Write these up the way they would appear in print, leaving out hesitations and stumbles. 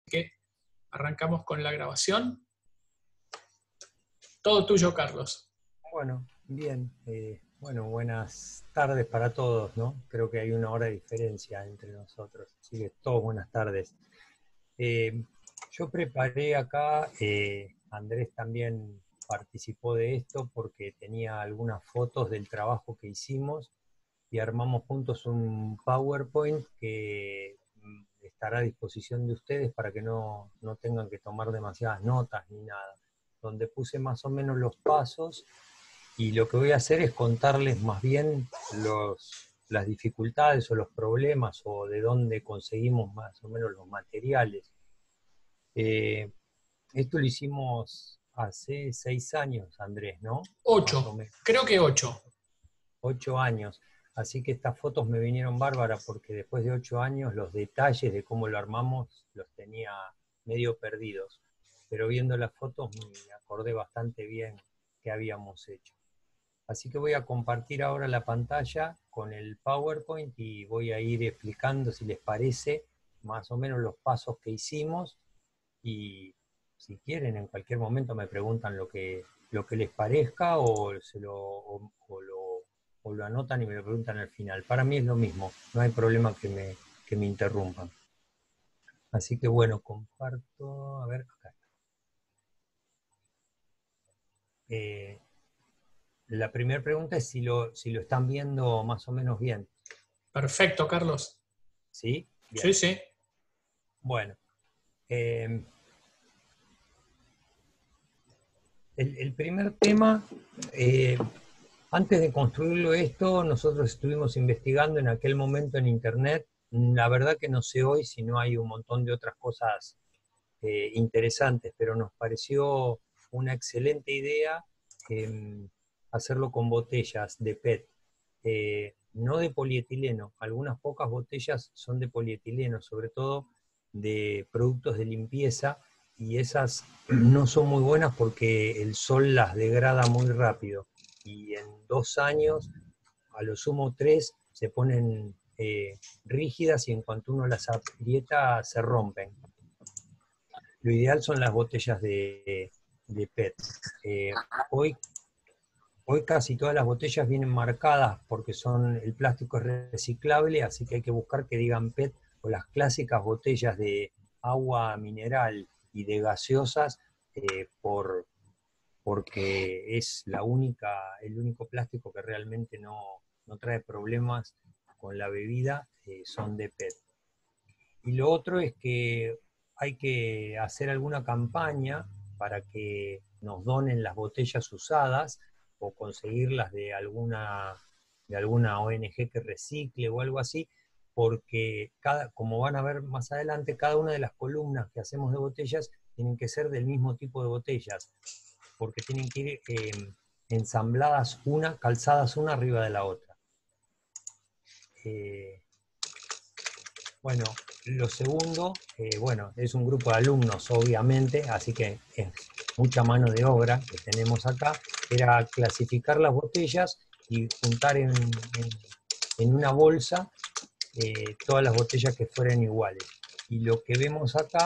que arrancamos con la grabación. Todo tuyo, Carlos. Bueno, bien. Bueno, buenas tardes para todos, ¿no? Creo que hay una hora de diferencia entre nosotros, así que todos buenas tardes. Yo preparé acá, Andrés también participó de esto porque tenía algunas fotos del trabajo que hicimos y armamos juntos un PowerPoint que estará a disposición de ustedes para que no tengan que tomar demasiadas notas ni nada, donde puse más o menos los pasos. Y lo que voy a hacer es contarles más bien las dificultades o los problemas o de dónde conseguimos más o menos los materiales. Esto lo hicimos hace 6 años, Andrés, ¿no? Más o 8, menos. creo que 8. 8 años. Así que estas fotos me vinieron bárbaras porque después de 8 años los detalles de cómo lo armamos los tenía medio perdidos. Pero viendo las fotos me acordé bastante bien qué habíamos hecho. Así que voy a compartir ahora la pantalla con el PowerPoint y voy a ir explicando, si les parece, más o menos los pasos que hicimos. Y si quieren, en cualquier momento me preguntan lo que les parezca o lo anotan y me lo preguntan al final. Para mí es lo mismo, no hay problema que me interrumpan. Así que bueno, comparto, a ver, acá está. La primera pregunta es si lo están viendo más o menos bien. Perfecto, Carlos. ¿Sí? Bien. Sí, sí. Bueno. El primer tema, antes de construirlo esto, nosotros estuvimos investigando en aquel momento en internet. La verdad que no sé hoy si no hay un montón de otras cosas interesantes, pero nos pareció una excelente idea hacerlo con botellas de PET, no de polietileno. Algunas pocas botellas son de polietileno, sobre todo de productos de limpieza, y esas no son muy buenas porque el sol las degrada muy rápido, y en 2 años, a lo sumo 3, se ponen rígidas y en cuanto uno las aprieta se rompen. Lo ideal son las botellas de PET. Hoy casi todas las botellas vienen marcadas porque el plástico es reciclable, así que hay que buscar que digan PET, o las clásicas botellas de agua mineral y de gaseosas, porque es el único plástico que realmente no trae problemas con la bebida, son de PET. Y lo otro es que hay que hacer alguna campaña para que nos donen las botellas usadas o conseguirlas de alguna ONG que recicle o algo así, porque como van a ver más adelante, cada una de las columnas que hacemos de botellas tienen que ser del mismo tipo de botellas, porque tienen que ir ensambladas calzadas una arriba de la otra. Bueno, lo segundo, es un grupo de alumnos, obviamente, así que es mucha mano de obra que tenemos acá. Era clasificar las botellas y juntar en una bolsa todas las botellas que fueran iguales. Y lo que vemos acá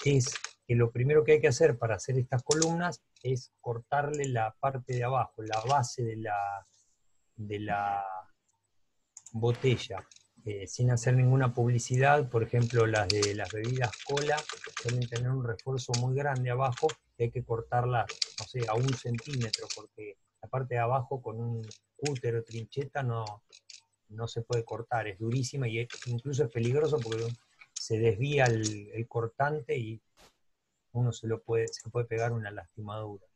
es que lo primero que hay que hacer para hacer estas columnas es cortarle la parte de abajo, la base de la botella, sin hacer ninguna publicidad. Por ejemplo, las de las bebidas cola suelen tener un refuerzo muy grande abajo, y hay que cortarlas, no sé, a 1 centímetro, porque la parte de abajo con un cúter o trincheta no se puede cortar, es durísima y incluso es peligroso porque se desvía el cortante y uno se puede pegar una lastimadura.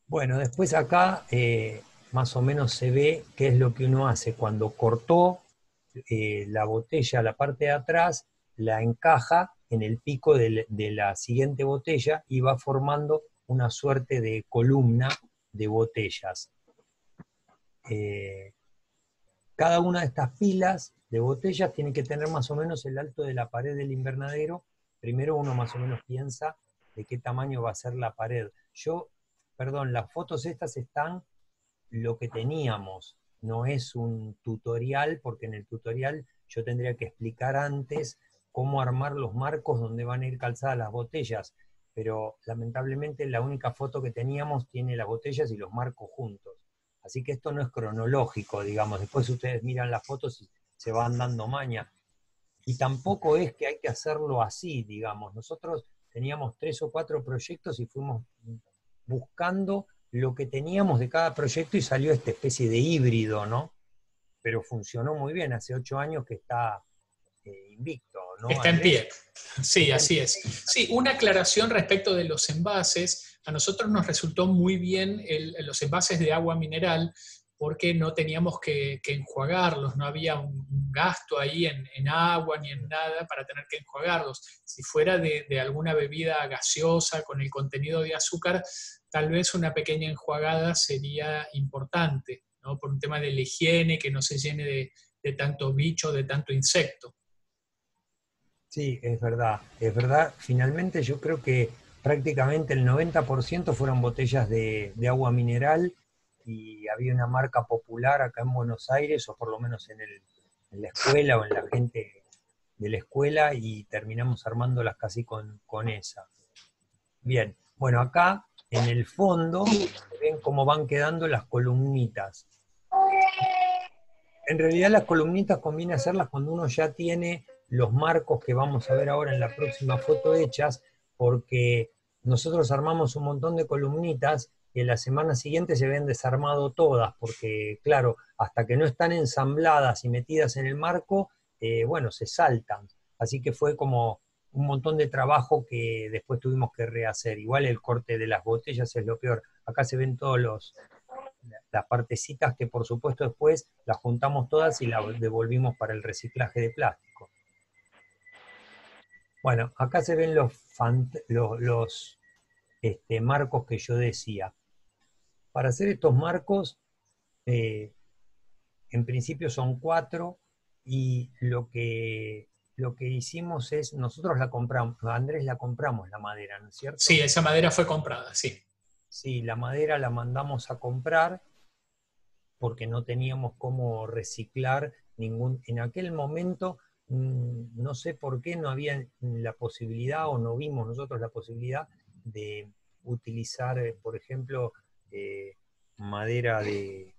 Bueno, después acá más o menos se ve qué es lo que uno hace. Cuando cortó la botella, la parte de atrás, la encaja en el pico de la siguiente botella y va formando una suerte de columna de botellas. Cada una de estas pilas de botellas tiene que tener más o menos el alto de la pared del invernadero. Primero uno más o menos piensa de qué tamaño va a ser la pared. Las fotos estas están lo que teníamos. no es un tutorial, porque en el tutorial yo tendría que explicar antes cómo armar los marcos donde van a ir calzadas las botellas, pero lamentablemente la única foto que teníamos tiene las botellas y los marcos juntos. Así que esto no es cronológico, digamos. Después ustedes miran las fotos y se van dando maña. Y tampoco es que hay que hacerlo así, digamos. Nosotros teníamos 3 o 4 proyectos y fuimos buscando lo que teníamos de cada proyecto y salió esta especie de híbrido, ¿no? Pero funcionó muy bien. Hace 8 años que está invicto, ¿no, Está en pie. Andrés? Sí, Está en así pie. es. Sí, una aclaración respecto de los envases. A nosotros nos resultó muy bien los envases de agua mineral porque no teníamos que enjuagarlos, no había un gasto ahí en agua ni en nada para tener que enjuagarlos. Si fuera de alguna bebida gaseosa con el contenido de azúcar, tal vez una pequeña enjuagada sería importante, ¿no? Por un tema de la higiene, que no se llene de tanto bicho, de tanto insecto. Sí, es verdad, es verdad. Finalmente yo creo que prácticamente el 90% fueron botellas de agua mineral y había una marca popular acá en Buenos Aires, o por lo menos en la escuela o en la gente de la escuela, y terminamos armándolas casi con esa. Bien, bueno, acá en el fondo ven cómo van quedando las columnitas. En realidad las columnitas conviene hacerlas cuando uno ya tiene los marcos que vamos a ver ahora en la próxima foto hechas, porque nosotros armamos un montón de columnitas y en la semana siguiente se ven desarmado todas, porque claro, hasta que no están ensambladas y metidas en el marco, bueno, se saltan. Así que fue como un montón de trabajo que después tuvimos que rehacer. Igual el corte de las botellas es lo peor. Acá se ven todos las partecitas que por supuesto después las juntamos todas y las devolvimos para el reciclaje de plástico. Bueno, acá se ven los marcos que yo decía. Para hacer estos marcos, eh, en principio son 4 y lo que hicimos es, nosotros la compramos, a Andrés la compramos la madera, ¿no es Sí, cierto? esa madera fue comprada, sí. Sí, la madera la mandamos a comprar porque no teníamos cómo reciclar en aquel momento, no sé por qué no había la posibilidad o no vimos nosotros la posibilidad de utilizar, por ejemplo, eh, madera de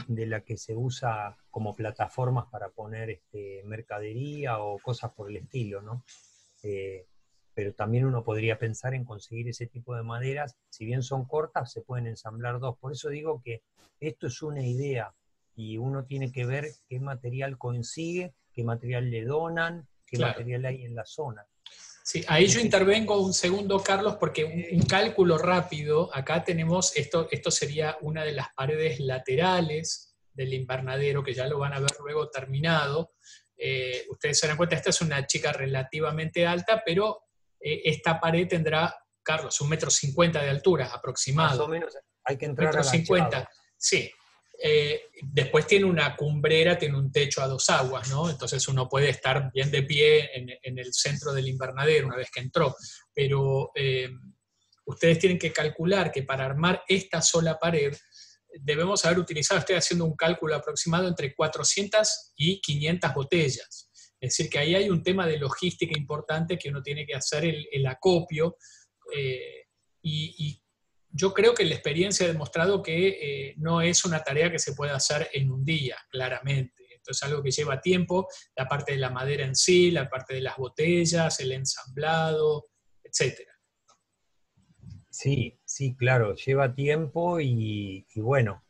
la que se usa como plataformas para poner mercadería o cosas por el estilo, ¿no? Eh, pero también uno podría pensar en conseguir ese tipo de maderas, si bien son cortas, se pueden ensamblar dos. Por eso digo que esto es una idea y uno tiene que ver qué material consigue, qué material le donan, qué Claro. material hay en la zona. Sí, ahí yo Este, intervengo un segundo, Carlos, porque un cálculo rápido, acá tenemos, esto sería una de las paredes laterales del invernadero, que ya lo van a ver luego terminado. Ustedes se dan cuenta, esta es una chica relativamente alta, pero esta pared tendrá, Carlos, 1,50 m de altura más o aproximado. menos hay que entrar Metro agachado. cincuenta, sí. Después tiene una cumbrera, tiene un techo a dos aguas, ¿no? Entonces uno puede estar bien de pie en el centro del invernadero una vez que entró. Pero ustedes tienen que calcular que para armar esta sola pared debemos haber utilizado, estoy haciendo un cálculo aproximado, entre 400 y 500 botellas. Es decir, que ahí hay un tema de logística importante que uno tiene que hacer el acopio. Y yo creo que la experiencia ha demostrado que no es una tarea que se pueda hacer en un día, claramente. Esto es algo que lleva tiempo, la parte de la madera en sí, la parte de las botellas, el ensamblado, etcétera. Sí, sí, claro, lleva tiempo y bueno,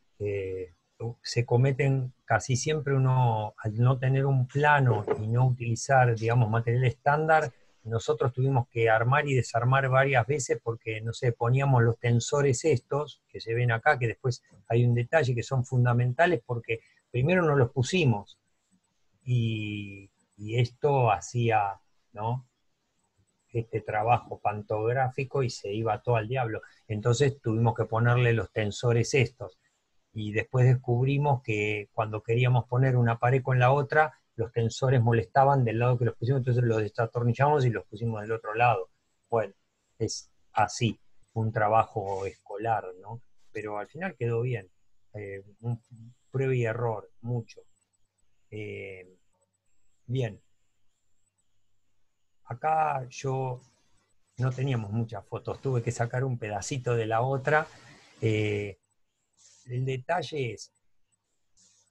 se cometen casi siempre uno, al no tener un plano y no utilizar, digamos, material estándar, nosotros tuvimos que armar y desarmar varias veces porque, no sé, poníamos los tensores estos que se ven acá, que después hay un detalle que son fundamentales porque primero no los pusimos y esto hacía, ¿no? Este trabajo pantográfico y se iba todo al diablo. Entonces tuvimos que ponerle los tensores estos. Y después descubrimos que cuando queríamos poner una pared con la otra, los tensores molestaban del lado que los pusimos, entonces los desatornillamos y los pusimos del otro lado. Bueno, es así, un trabajo escolar, ¿no? Pero al final quedó bien. prueba y error, mucho. Bien, acá yo no teníamos muchas fotos, tuve que sacar un pedacito de la otra. El detalle es,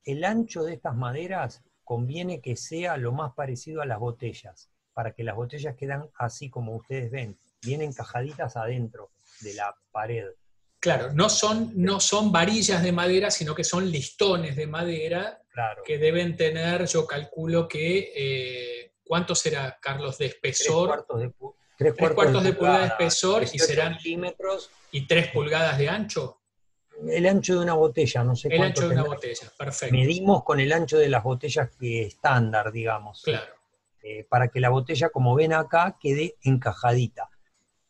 el ancho de estas maderas conviene que sea lo más parecido a las botellas, para que las botellas quedan así como ustedes ven, bien encajaditas adentro de la pared. Claro, no son varillas de madera, sino que son listones de madera Claro. que deben tener, yo calculo que, ¿cuánto será, Carlos, de espesor? Tres Tres cuartos de cuartos de pulgada de pulgada, espesor y 18 serán milímetros. y 3 pulgadas de ancho. El ancho de una botella, no sé El cuánto ancho de una tendrá. botella, perfecto. Medimos con el ancho de las botellas que estándar, digamos, ¿sí? Claro. Para que la botella, como ven acá, quede encajadita.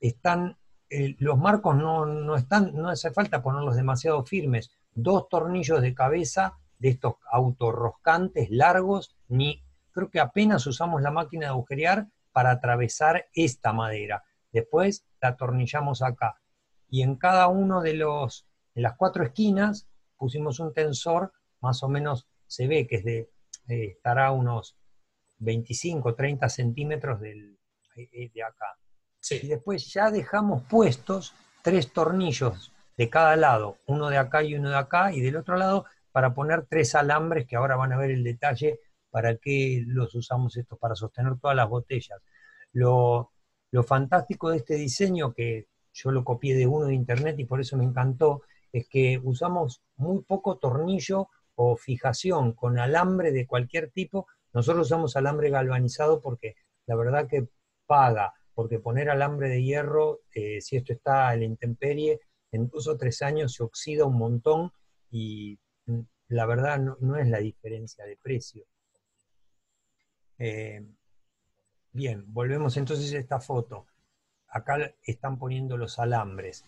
Están, los marcos no están, no hace falta ponerlos demasiado firmes. 2 tornillos de cabeza de estos autorroscantes largos, creo que apenas usamos la máquina de agujerear para atravesar esta madera. Después la atornillamos acá. Y en cada uno de las 4 esquinas pusimos un tensor, más o menos se ve que estará a unos 25, 30 centímetros de acá. Y Sí. después ya dejamos puestos 3 tornillos de cada lado, uno de acá y uno de acá, y del otro lado para poner 3 alambres, que ahora van a ver el detalle para qué los usamos estos, para sostener todas las botellas. Lo fantástico de este diseño, que yo lo copié de uno de internet y por eso me encantó, es que usamos muy poco tornillo o fijación con alambre de cualquier tipo. Nosotros usamos alambre galvanizado porque la verdad que paga, porque poner alambre de hierro, si esto está a la intemperie, en 2 o 3 años se oxida un montón y la verdad no es la diferencia de precio. Eh, Bien, volvemos entonces a esta foto. Acá están poniendo los alambres.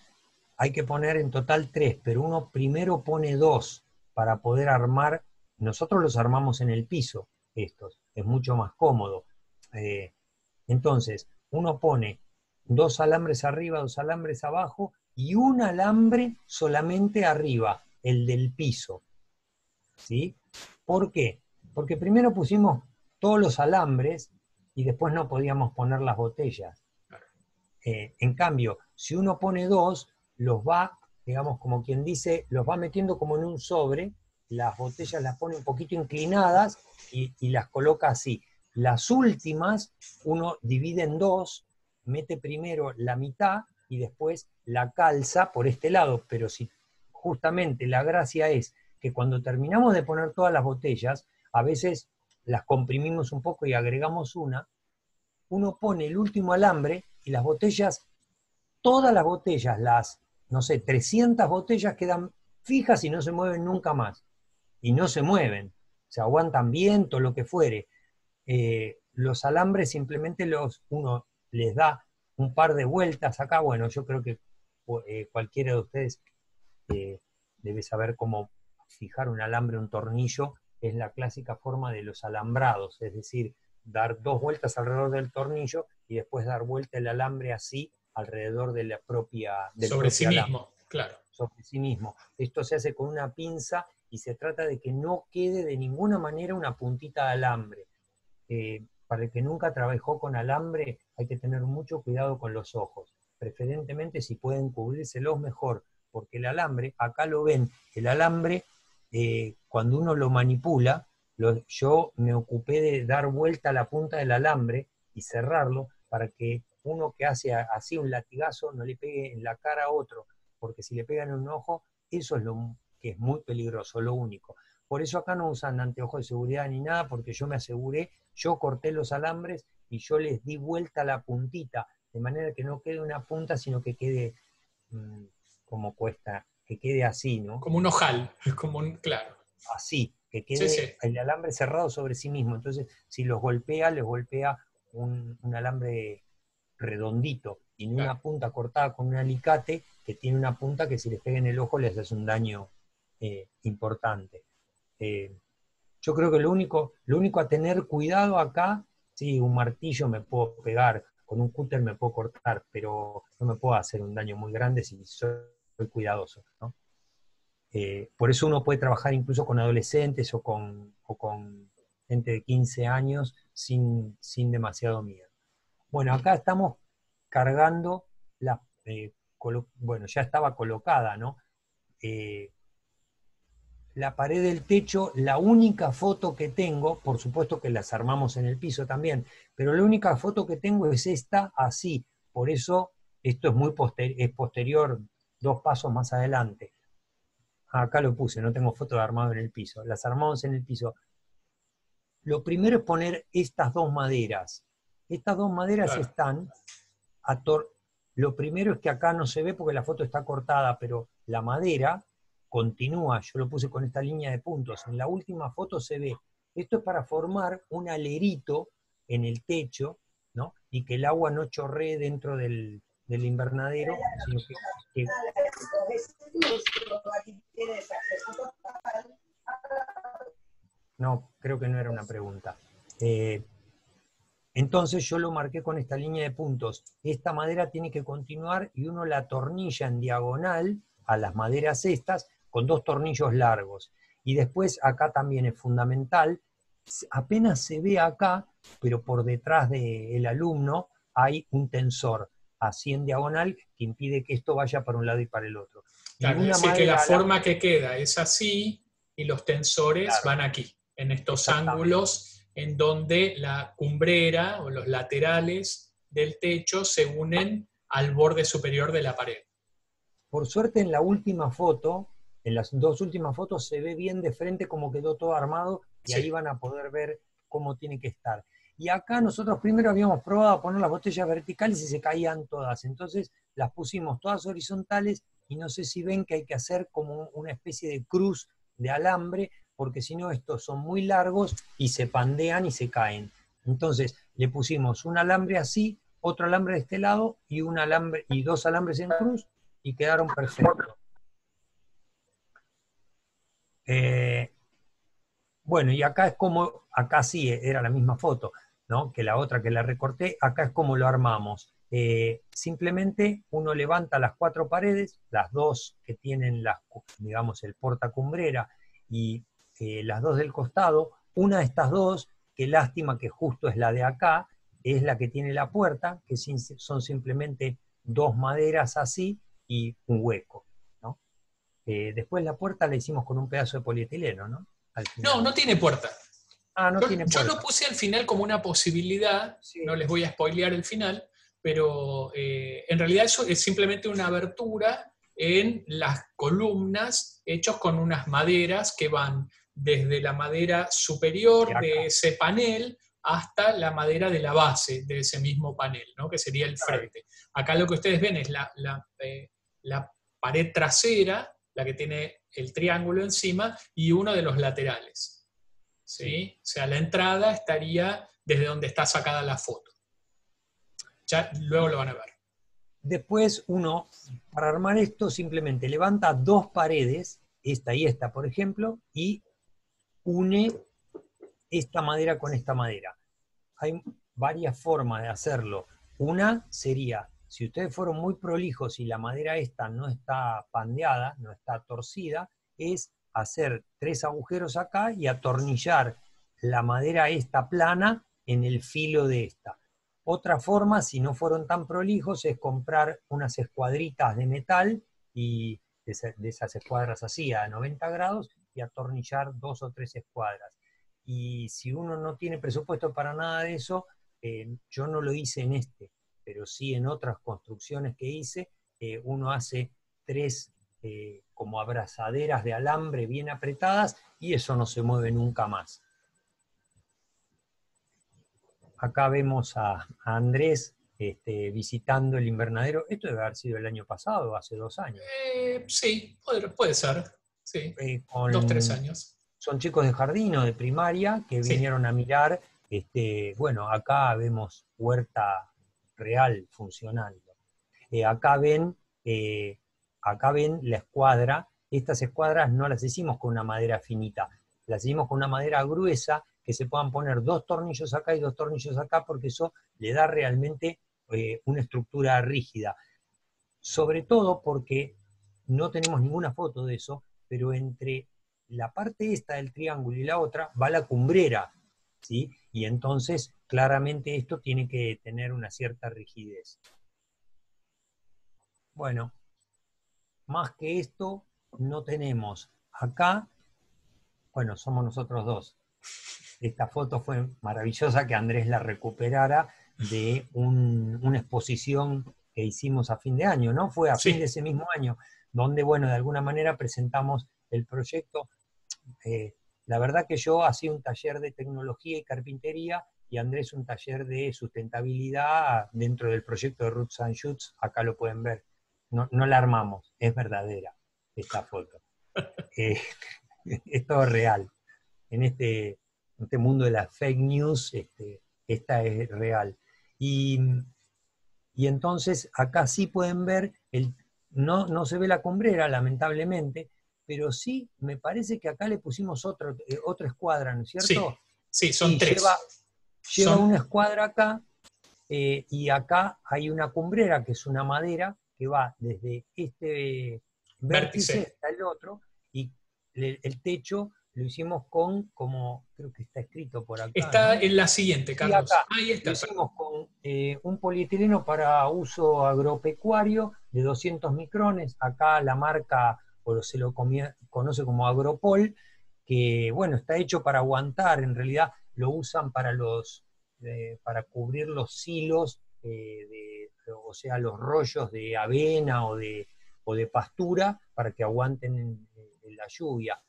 Hay que poner en total 3, pero uno primero pone 2 para poder armar. Nosotros los armamos en el piso, estos, es mucho más cómodo. Entonces, uno pone 2 alambres arriba, 2 alambres abajo y un alambre solamente arriba, el del piso. ¿Sí? ¿Por qué? Porque primero pusimos todos los alambres y después no podíamos poner las botellas. En cambio, si uno pone 2, los va, digamos, como quien dice, los va metiendo como en un sobre, las botellas las pone un poquito inclinadas y las coloca así. Las últimas, uno divide en 2, mete primero la mitad y después la calza por este lado, pero si justamente la gracia es que cuando terminamos de poner todas las botellas, a veces las comprimimos un poco y agregamos una, uno pone el último alambre y las botellas, todas las botellas, no sé, 300 botellas quedan fijas y no se mueven nunca más. Y no se mueven, se aguantan viento, lo que fuere. Los alambres simplemente uno les da un par de vueltas acá. Bueno, yo creo que cualquiera de ustedes eh, debe saber cómo fijar un alambre, un tornillo. Es la clásica forma de los alambrados, es decir, dar 2 vueltas alrededor del tornillo y después dar vuelta el alambre así alrededor de del Sobre sí propio alambre, mismo, claro. sobre sí mismo. Esto se hace con una pinza y se trata de que no quede de ninguna manera una puntita de alambre. Para el que nunca trabajó con alambre, hay que tener mucho cuidado con los ojos. Preferentemente, si pueden cubrírselos, mejor, porque el alambre, acá lo ven, el alambre, cuando uno lo manipula, yo me ocupé de dar vuelta a la punta del alambre y cerrarlo para que uno que hace así un latigazo no le pegue en la cara a otro, porque si le pegan en un ojo, eso es lo que es muy peligroso, lo único. Por eso acá no usan anteojos de seguridad ni nada, porque yo me aseguré, yo corté los alambres y yo les di vuelta a la puntita, de manera que no quede una punta, sino que quede mmm, como cuesta, que quede así, ¿no? Como un ojal, claro. Así, que Sí, sí, quede el alambre cerrado sobre sí mismo. Entonces, si los golpea, les golpea un alambre redondito y no claro. una punta cortada con un alicate que tiene una punta que si les pega en el ojo les hace un daño importante. Eh, yo creo que lo único a tener cuidado acá, sí, un martillo me puedo pegar, con un cúter me puedo cortar, pero no me puedo hacer un daño muy grande si soy cuidadoso, ¿no? Por eso uno puede trabajar incluso con adolescentes o con gente de 15 años sin demasiado miedo. Bueno, acá estamos cargando bueno, ya estaba colocada, ¿no? La pared del techo, la única foto que tengo, por supuesto que las armamos en el piso también, pero la única foto que tengo es esta así. Por eso esto es es posterior, 2 pasos más adelante. Acá lo puse, no tengo foto de armado en el piso. Las armamos en el piso. Lo primero es poner estas 2 maderas. Estas 2 maderas Claro. están Lo primero es que acá no se ve porque la foto está cortada, pero la madera continúa, yo lo puse con esta línea de puntos. En la última foto se ve. Esto es para formar un alerito en el techo, ¿no? Y que el agua no chorree dentro del invernadero, sino que no, creo que no era una pregunta. Entonces yo lo marqué con esta línea de puntos. Esta madera tiene que continuar y uno la atornilla en diagonal a las maderas estas con 2 tornillos largos. Y después acá también es fundamental, apenas se ve acá, pero por detrás del alumno hay un tensor, así en diagonal, que impide que esto vaya para un lado y para el otro. Claro, Y es una decir, que la madera forma que queda es así y los tensores claro, van aquí, en estos exactamente. ángulos en donde la cumbrera o los laterales del techo se unen al borde superior de la pared. Por suerte en la última foto, en las 2 últimas fotos, se ve bien de frente cómo quedó todo armado y ahí Sí, van a poder ver cómo tiene que estar. Y acá nosotros primero habíamos probado a poner las botellas verticales y se caían todas. Entonces las pusimos todas horizontales y no sé si ven que hay que hacer como una especie de cruz de alambre, porque si no estos son muy largos y se pandean y se caen. Entonces le pusimos un alambre así, otro alambre de este lado y un alambre y 2 alambres en cruz y quedaron perfectos. Eh, bueno, y acá es como, acá sí era la misma foto, ¿no? Que la otra que la recorté, acá es como lo armamos. Simplemente uno levanta las 4 paredes, las 2 que tienen digamos, el portacumbrera y las 2 del costado. Una de estas 2, qué lástima que justo es la de acá, es la que tiene la puerta, que son simplemente 2 maderas así y un hueco, ¿no? Después la puerta la hicimos con un pedazo de polietileno, ¿no? Al no, final. no tiene puerta. Ah, no tiene Yo lo puerta. puse al final como una posibilidad, no Sí, les voy a spoilear el final, pero en realidad eso es simplemente una abertura en las columnas hechos con unas maderas que van desde la madera de superior de acá. ese panel hasta la madera de la base de ese mismo panel, ¿no? Que sería el Claro, frente. Acá lo que ustedes ven es la pared trasera, la que tiene el triángulo encima, y uno de los laterales. sí. ¿Sí? O sea, la entrada estaría desde donde está sacada la foto. Ya luego lo van a ver. Después uno, para armar esto, simplemente levanta 2 paredes, esta y esta, por ejemplo, y une esta madera con esta madera. Hay varias formas de hacerlo. Una sería, si ustedes fueron muy prolijos y la madera esta no está pandeada, no está torcida, es hacer 3 agujeros acá y atornillar la madera esta plana en el filo de esta. Otra forma, si no fueron tan prolijos, es comprar unas escuadritas de metal y de esas escuadras así a 90 grados y atornillar 2 o 3 escuadras. Y si uno no tiene presupuesto para nada de eso, yo no lo hice en este, pero sí en otras construcciones que hice, uno hace 3 como abrazaderas de alambre bien apretadas y eso no se mueve nunca más. Acá vemos a Andrés visitando el invernadero. Esto debe haber sido el año pasado, hace 2 años. Sí, puede ser. Sí, dos, tres Con años. Son chicos de jardín o de primaria que Sí, vinieron a mirar, bueno, acá vemos huerta real funcionando. Eh, acá ven, eh, acá ven la escuadra. Estas escuadras no las hicimos con una madera finita, las hicimos con una madera gruesa que se puedan poner 2 tornillos acá y 2 tornillos acá porque eso le da realmente una estructura rígida. Sobre todo porque no tenemos ninguna foto de eso, pero entre la parte esta del triángulo y la otra va la cumbrera, ¿sí? Y entonces claramente esto tiene que tener una cierta rigidez. Bueno, más que esto no tenemos. Acá, bueno, somos nosotros dos. Esta foto fue maravillosa que Andrés la recuperara de una exposición que hicimos a fin de año, ¿no? Fue a fin de Sí, ese mismo año, donde, bueno, de alguna manera presentamos el proyecto. La verdad que yo hacía un taller de tecnología y carpintería y Andrés un taller de sustentabilidad dentro del proyecto de Roots and Shoots. Acá lo pueden ver. No, no la armamos, es verdadera esta foto. Eh, es todo real. En este mundo de las fake news, esta es real. Y, y entonces acá sí pueden ver, no se ve la cumbrera, lamentablemente, pero sí me parece que acá le pusimos otra escuadra, ¿no es sí, cierto? sí, son Sí, lleva, tres. lleva Son, una escuadra acá, y acá hay una cumbrera, que es una madera, que va desde este vértice vértice. hasta el otro, y el techo lo hicimos con, como creo que está escrito por acá, Está ¿no? en la siguiente, Y Carlos. acá Ahí lo está, perdón. hicimos con un polietileno para uso agropecuario de 200 micrones. Acá la marca, o se lo conoce como Agropol, que bueno, está hecho para aguantar, en realidad lo usan para cubrir los silos, o sea, los rollos de avena o de pastura, para que aguanten en la lluvia,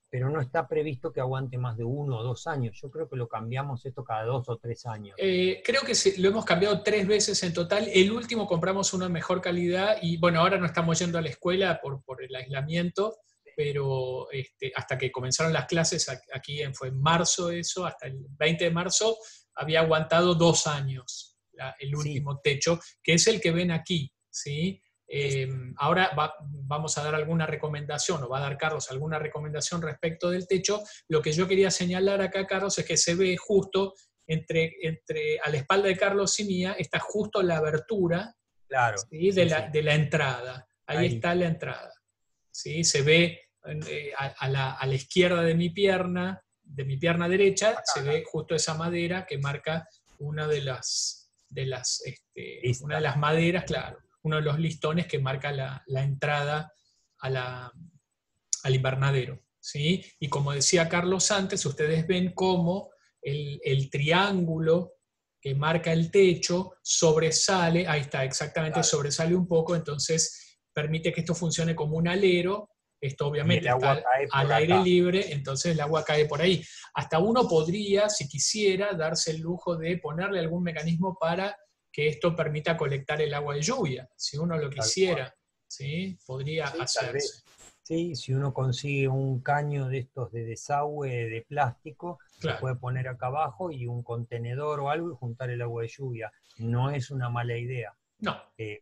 pero no está previsto que aguante más de 1 o 2 años. Yo creo que lo cambiamos esto cada 2 o 3 años. Creo que lo hemos cambiado 3 veces en total. El último compramos uno de mejor calidad y bueno, ahora no estamos yendo a la escuela por el aislamiento, pero hasta que comenzaron las clases, aquí fue en marzo eso, hasta el 20 de marzo, había aguantado 2 años el Sí, último techo, que es el que ven aquí, ¿sí? es, Ahora vamos a dar alguna recomendación, o va a dar Carlos alguna recomendación respecto del techo. Lo que yo quería señalar acá, Carlos, es que se ve justo a la espalda de Carlos y mía, está justo la abertura, claro, ¿sí? de, sí, la, sí, de la entrada. Ahí ahí, está la entrada. ¿Sí? Se ve a la izquierda de mi pierna derecha, acá, se acá, ve justo esa madera que marca una una de esta, las maderas, claro, uno de los listones que marca la entrada a al invernadero. ¿Sí? Y como decía Carlos antes, ustedes ven cómo el triángulo que marca el techo sobresale, ahí está, exactamente, claro, sobresale un poco, entonces permite que esto funcione como un alero. Esto y el obviamente agua está cae al por aire acá, libre, entonces el agua cae por ahí. Hasta uno podría, si quisiera, darse el lujo de ponerle algún mecanismo para que esto permita colectar el agua de lluvia, si uno lo tal cual. quisiera, ¿sí? Podría Sí, tal hacerse. vez. Sí, si uno consigue un caño de estos de desagüe de plástico, se Claro. puede poner acá abajo y un contenedor o algo y juntar el agua de lluvia. No es una mala idea. No,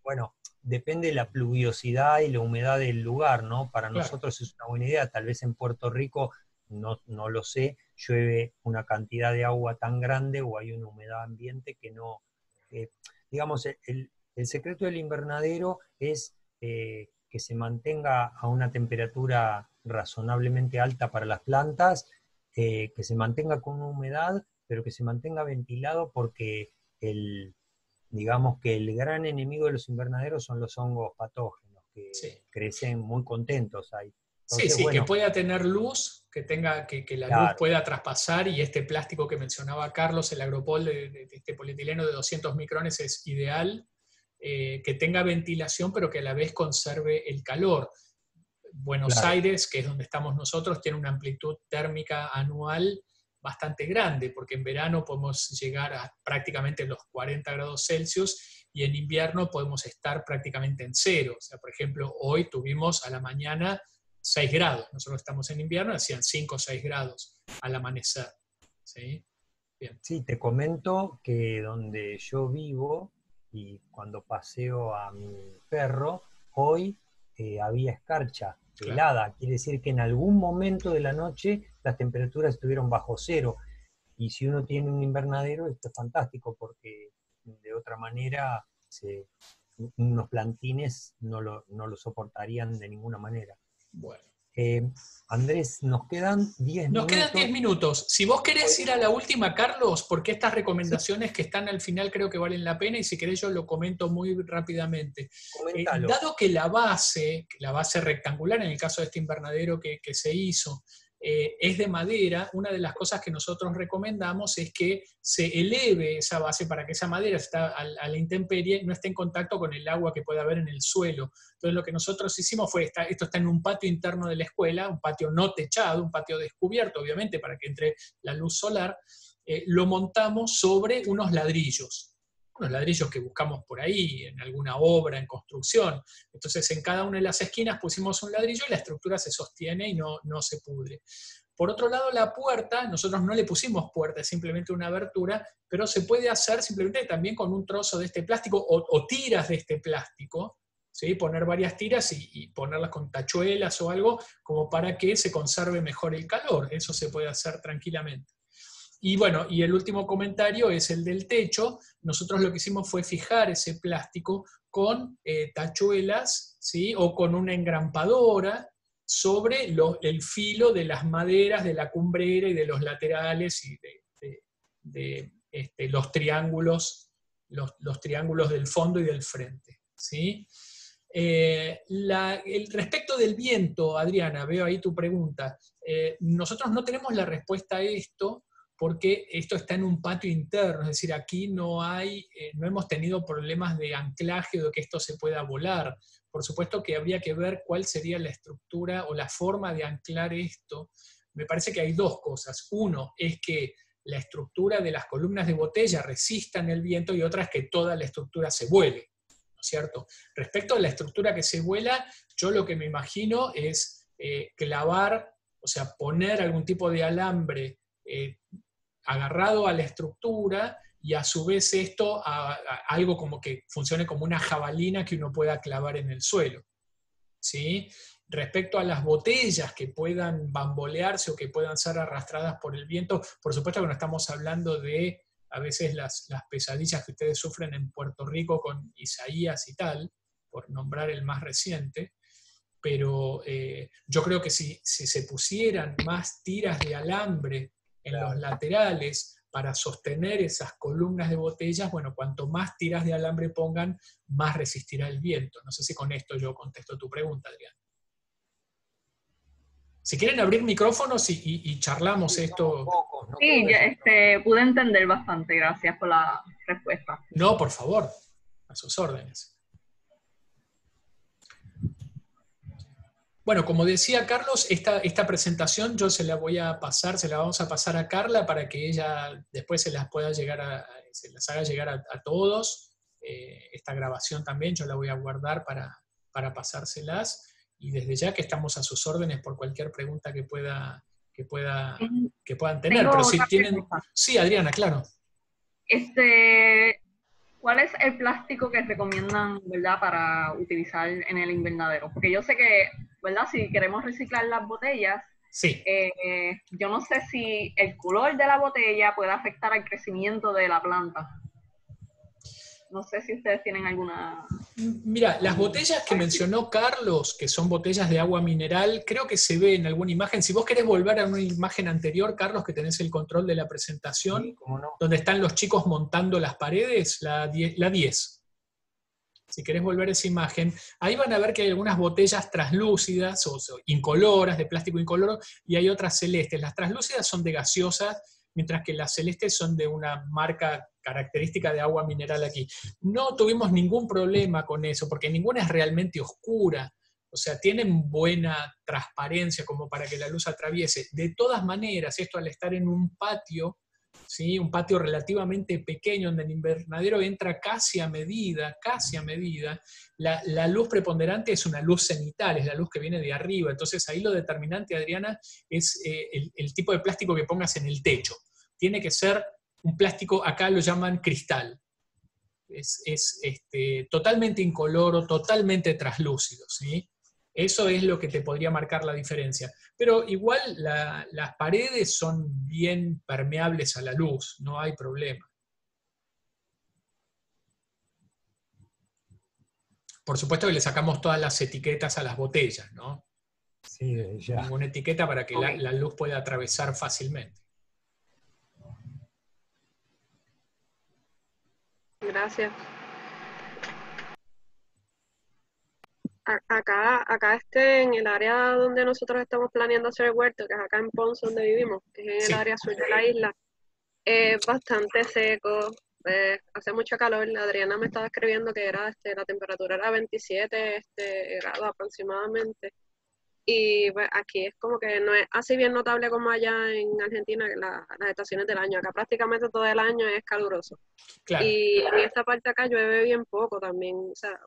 Bueno, depende de la pluviosidad y la humedad del lugar, ¿no? Para claro. nosotros es una buena idea. Tal vez en Puerto Rico, no lo sé, llueve una cantidad de agua tan grande o hay una humedad ambiente que no. eh, digamos, el secreto del invernadero es que se mantenga a una temperatura razonablemente alta para las plantas, que se mantenga con humedad, pero que se mantenga ventilado, porque digamos que el gran enemigo de los invernaderos son los hongos patógenos, Sí. que crecen muy contentos ahí. Sí, Entonces, sí, que bueno, pueda tener luz, que la luz claro, pueda traspasar y este plástico que mencionaba Carlos, el agropol de este polietileno de 200 micrones es ideal, que tenga ventilación pero que a la vez conserve el calor. Buenos claro, Aires, que es donde estamos nosotros, tiene una amplitud térmica anual bastante grande, porque en verano podemos llegar a prácticamente los 40 grados Celsius y en invierno podemos estar prácticamente en cero. O sea, por ejemplo, hoy tuvimos a la mañana 6 grados. Nosotros estamos en invierno, hacían 5 o 6 grados al amanecer. ¿Sí? Bien. sí, te comento que donde yo vivo y cuando paseo a mi perro, hoy había escarcha Claro. helada. Quiere decir que en algún momento de la noche las temperaturas estuvieron bajo cero. Y si uno tiene un invernadero, esto es fantástico, porque de otra manera unos plantines no lo soportarían de ninguna manera. Bueno. Andrés, nos quedan 10 Nos quedan 10 minutos. minutos. Si vos querés ir a la última, Carlos, porque estas Sí, recomendaciones que están al final creo que valen la pena, y si querés yo lo comento muy rápidamente. coméntalo. Dado que la base rectangular, en el caso de este invernadero que se hizo, es de madera, una de las cosas que nosotros recomendamos es que se eleve esa base para que esa madera está a la intemperie, no esté en contacto con el agua que pueda haber en el suelo. Entonces lo que nosotros hicimos fue, esto está en un patio interno de la escuela, un patio no techado, un patio descubierto, obviamente, para que entre la luz solar, lo montamos sobre unos ladrillos que buscamos por ahí, en alguna obra, en construcción. Entonces en cada una de las esquinas pusimos un ladrillo y la estructura se sostiene y no se pudre. Por otro lado, la puerta, nosotros no le pusimos puerta, es simplemente una abertura, pero se puede hacer simplemente también con un trozo de este plástico o tiras de este plástico, ¿sí? Poner varias tiras y ponerlas con tachuelas o algo, como para que se conserve mejor el calor. Eso se puede hacer tranquilamente. Y bueno, y el último comentario es el del techo. Nosotros lo que hicimos fue fijar ese plástico con tachuelas, ¿sí? O con una engrampadora sobre el filo de las maderas de la cumbrera y de los laterales y de los triángulos del fondo y del frente, ¿sí? Respecto del viento, Adriana, veo ahí tu pregunta. Nosotros no tenemos la respuesta a esto, porque esto está en un patio interno, es decir, aquí no hemos tenido problemas de anclaje o de que esto se pueda volar. Por supuesto que habría que ver cuál sería la estructura o la forma de anclar esto. Me parece que hay dos cosas. Uno es que la estructura de las columnas de botella resistan el viento, y otra es que toda la estructura se vuele, ¿no es cierto? Respecto a la estructura que se vuela, yo lo que me imagino es clavar, o sea, poner algún tipo de alambre agarrado a la estructura, y a su vez esto a algo como que funcione como una jabalina que uno pueda clavar en el suelo, ¿sí? Respecto a las botellas que puedan bambolearse o que puedan ser arrastradas por el viento, por supuesto que no estamos hablando de a veces las pesadillas que ustedes sufren en Puerto Rico con Isaías y tal, por nombrar el más reciente, pero yo creo que si se pusieran más tiras de alambre en los laterales para sostener esas columnas de botellas, bueno, cuanto más tiras de alambre pongan, más resistirá el viento. No sé si con esto yo contesto tu pregunta, Adrián. Si quieren abrir micrófonos y charlamos esto. Pocos, no Sí, pude entender bastante, gracias por la respuesta. No, por favor, a sus órdenes. Bueno, como decía Carlos, esta presentación yo se la vamos a pasar a Carla para que ella después se las haga llegar a todos. Esta grabación también yo la voy a guardar para pasárselas, y desde ya que estamos a sus órdenes por cualquier pregunta que puedan tener. Tengo Pero si otra tienen... pregunta. Sí, Adriana, claro. ¿Cuál es el plástico que recomiendan, verdad, para utilizar en el invernadero? Porque yo sé que, ¿verdad? Si queremos reciclar las botellas, sí. Yo no sé si el color de la botella puede afectar al crecimiento de la planta. No sé si ustedes tienen alguna... Mira, las botellas que mencionó Carlos, que son botellas de agua mineral, creo que se ve en alguna imagen. Si vos querés volver a una imagen anterior, Carlos, que tenés el control de la presentación, sí, cómo no, donde están los chicos montando las paredes, la 10. Si querés volver a esa imagen, ahí van a ver que hay algunas botellas translúcidas o incoloras, de plástico incoloro, y hay otras celestes. Las translúcidas son de gaseosas, mientras que las celestes son de una marca característica de agua mineral aquí. No tuvimos ningún problema con eso, porque ninguna es realmente oscura. O sea, tienen buena transparencia como para que la luz atraviese. De todas maneras, esto al estar en un patio, ¿sí? Un patio relativamente pequeño donde el invernadero entra casi a medida, la luz preponderante es una luz cenital, es la luz que viene de arriba. Entonces ahí lo determinante, Adriana, es el tipo de plástico que pongas en el techo. Tiene que ser un plástico, acá lo llaman cristal. Es totalmente incoloro, totalmente translúcido, ¿sí? Eso es lo que te podría marcar la diferencia. Pero igual las paredes son bien permeables a la luz, no hay problema. Por supuesto que le sacamos todas las etiquetas a las botellas, ¿no? Sí, ya. Ninguna etiqueta para que Ok. la luz pueda atravesar fácilmente. Gracias. Acá en el área donde nosotros estamos planeando hacer el huerto, que es acá en Ponce donde vivimos, que es en el Sí. área sur de la isla, es bastante seco, hace mucho calor. Adriana me estaba escribiendo que era la temperatura era 27 grados aproximadamente. Y pues, aquí es como que no es así bien notable como allá en Argentina, que las estaciones del año. Acá prácticamente todo el año es caluroso. Claro. Y en esta parte acá llueve bien poco también. O sea,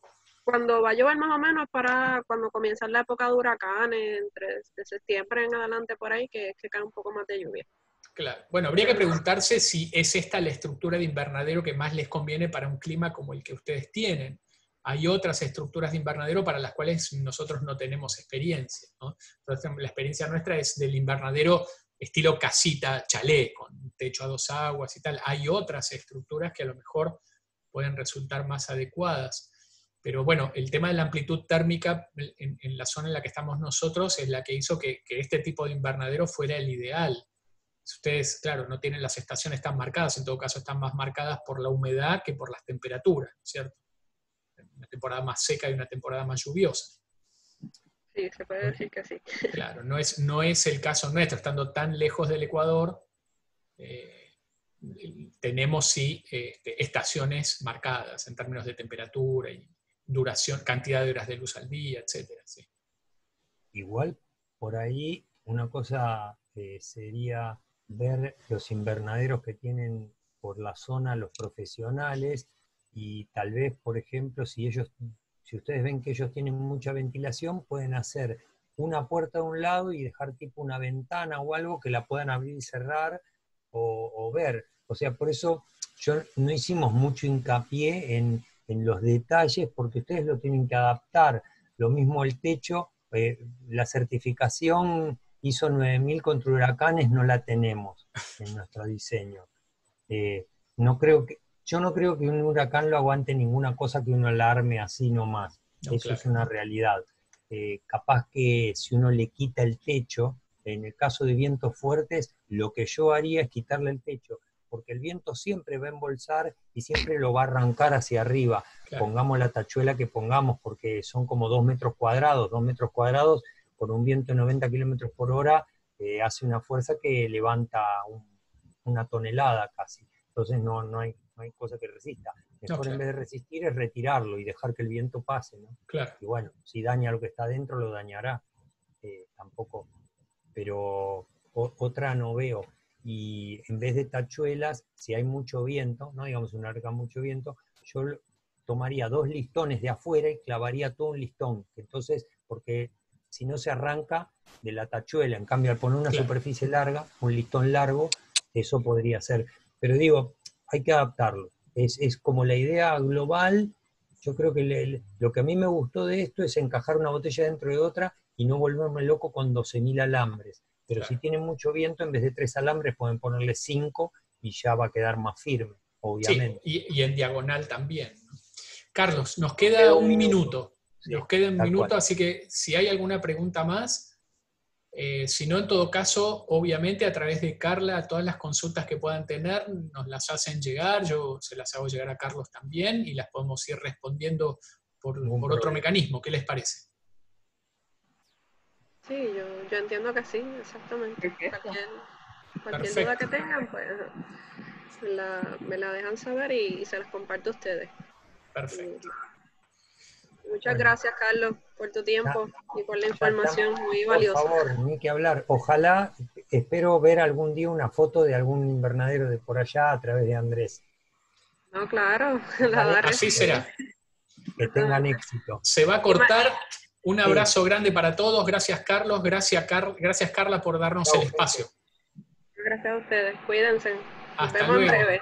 cuando va a llover más o menos es para cuando comienza la época de huracanes, de septiembre en adelante por ahí, que cae un poco más de lluvia. Claro. Bueno, habría que preguntarse si es esta la estructura de invernadero que más les conviene para un clima como el que ustedes tienen. Hay otras estructuras de invernadero para las cuales nosotros no tenemos experiencia, ¿no? Entonces, la experiencia nuestra es del invernadero estilo casita, chalet, con techo a 2 aguas y tal. Hay otras estructuras que a lo mejor pueden resultar más adecuadas. Pero bueno, el tema de la amplitud térmica en la zona en la que estamos nosotros es la que hizo que este tipo de invernadero fuera el ideal. Si ustedes, claro, no tienen las estaciones tan marcadas, en todo caso están más marcadas por la humedad que por las temperaturas, ¿cierto? Una temporada más seca y una temporada más lluviosa. Sí, se puede decir que sí. Claro, no es el caso nuestro, estando tan lejos del Ecuador, tenemos sí estaciones marcadas en términos de temperatura y duración, cantidad de horas de luz al día, etcétera. Sí. Igual, por ahí, una cosa sería ver los invernaderos que tienen por la zona los profesionales y tal vez, por ejemplo, si ustedes ven que ellos tienen mucha ventilación, pueden hacer una puerta de un lado y dejar tipo una ventana o algo que la puedan abrir y cerrar o ver. O sea, por eso no hicimos mucho hincapié en los detalles porque ustedes lo tienen que adaptar. Lo mismo el techo. La certificación ISO 9000 contra huracanes no la tenemos en nuestro diseño. Yo no creo que un huracán lo aguante ninguna cosa que uno alarme así nomás. No, Eso claro. es una realidad. Capaz que si uno le quita el techo, en el caso de vientos fuertes, lo que yo haría es quitarle el techo, porque el viento siempre va a embolsar y siempre lo va a arrancar hacia arriba. Claro. Pongamos la tachuela que pongamos, porque son como 2 metros cuadrados con un viento de 90 kilómetros por hora, hace una fuerza que levanta una tonelada casi. Entonces no hay cosa que resista. Mejor claro. En vez de resistir es retirarlo y dejar que el viento pase, ¿no? Claro. Y bueno, si daña lo que está dentro, lo dañará. Tampoco, pero otra no veo. Y en vez de tachuelas, si hay mucho viento, no digamos una arca mucho viento, yo tomaría 2 listones de afuera y clavaría todo un listón. Entonces, porque si no se arranca de la tachuela, en cambio al poner una superficie larga, un listón largo, eso podría ser. Pero digo, hay que adaptarlo. Es como la idea global. Yo creo que lo que a mí me gustó de esto es encajar una botella dentro de otra y no volverme loco con 12.000 alambres. Pero si tienen mucho viento, en vez de 3 alambres pueden ponerle 5 y ya va a quedar más firme, obviamente. Sí, y en diagonal también, ¿no? Carlos, nos queda un minuto. Sí, nos queda un minuto, cual. Así que si hay alguna pregunta más, si no, en todo caso, obviamente a través de Carla, todas las consultas que puedan tener nos las hacen llegar, yo se las hago llegar a Carlos también y las podemos ir respondiendo por otro mecanismo. ¿Qué les parece? Sí, yo entiendo que sí, exactamente. Cualquier duda que tengan, pues me la dejan saber y se las comparto a ustedes. Perfecto. Muchas gracias, Carlos, por tu tiempo y por la información muy Por valiosa. Por favor, ni que hablar. Ojalá, espero ver algún día una foto de algún invernadero de por allá a través de Andrés. No, claro. Así será. Que tengan éxito. Se va a cortar. Un abrazo grande para todos. Gracias, Carlos. Gracias, Carla, por darnos el espacio. Gracias a ustedes. Cuídense. Nos Hasta vemos luego. en breve.